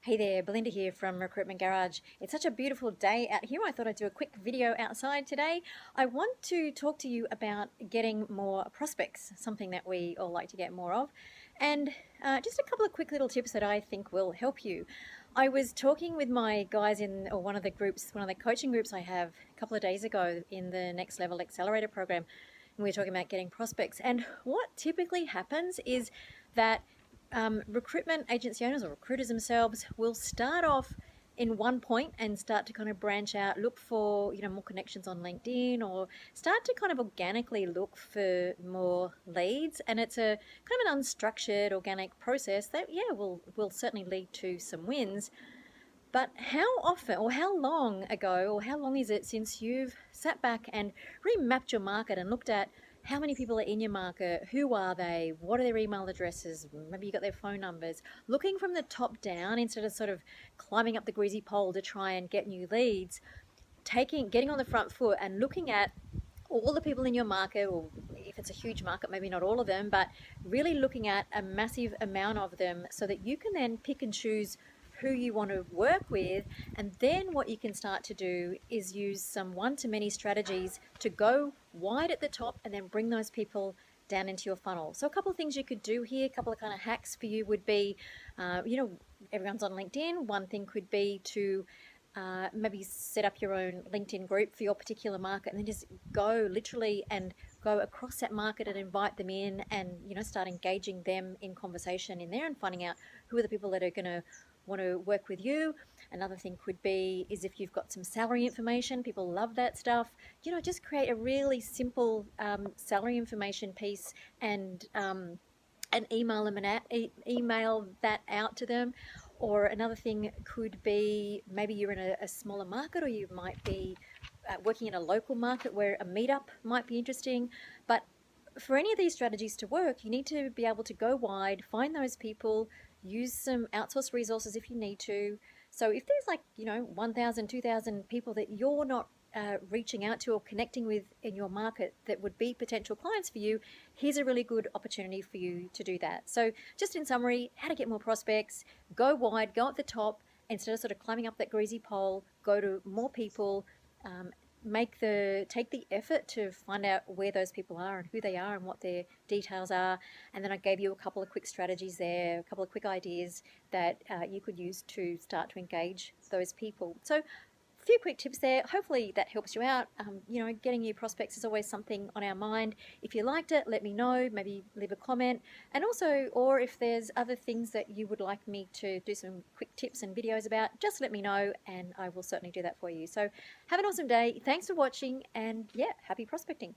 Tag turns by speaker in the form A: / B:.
A: Hey there, Belinda here from Recruitment Garage. It's such a beautiful day out here. I thought I'd do a quick video outside today. I want to talk to you about getting more prospects, something that we all like to get more of, and just a couple of quick little tips that I think will help you. I was talking with my guys in one of the groups, one of the coaching groups I have a couple of days ago in the Next Level Accelerator program, and we were talking about getting prospects. And what typically happens is that recruitment agency owners or recruiters themselves will start off in one point and start to kind of branch out, look for more connections on LinkedIn, or start to kind of organically look for more leads. And it's a kind of an unstructured organic process that will certainly lead to some wins. But how often or how long ago or how long is it since you've sat back and really mapped your market and looked at how many people are in your market, who are they, what are their email addresses, maybe you got their phone numbers, looking from the top down instead of sort of climbing up the greasy pole to try and get new leads, getting on the front foot and looking at all the people in your market, or if it's a huge market, maybe not all of them, but really looking at a massive amount of them so that you can then pick and choose who you want to work with. And then what you can start to do is use some one-to-many strategies to go wide at the top and then bring those people down into your funnel. So a couple of things you could do here, a couple of kind of hacks for you would be, everyone's on LinkedIn. One thing could be to maybe set up your own LinkedIn group for your particular market and then just go literally and go across that market and invite them in and, start engaging them in conversation in there and finding out who are the people that are going to want to work with you. Another thing could be is if you've got some salary information, people love that stuff, just create a really simple salary information piece and email them email that out to them. Or another thing could be maybe you're in a smaller market, or you might be working in a local market where a meetup might be interesting. But for any of these strategies to work, you need to be able to go wide, find those people, use some outsourced resources if you need to. So if there's 1,000, 2,000 people that you're not reaching out to or connecting with in your market that would be potential clients for you, here's a really good opportunity for you to do that. So just in summary, how to get more prospects: go wide, go at the top, instead of sort of climbing up that greasy pole, go to more people, take the effort to find out where those people are and who they are and what their details are. And then I gave you a couple of quick strategies there, a couple of quick ideas that you could use to start to engage those people. So a few quick tips there. Hopefully that helps you out. Getting new prospects is always something on our mind. If you liked it, let me know, maybe leave a comment. And also, or if there's other things that you would like me to do some quick tips and videos about, just let me know and I will certainly do that for you. So have an awesome day. Thanks for watching, and happy prospecting.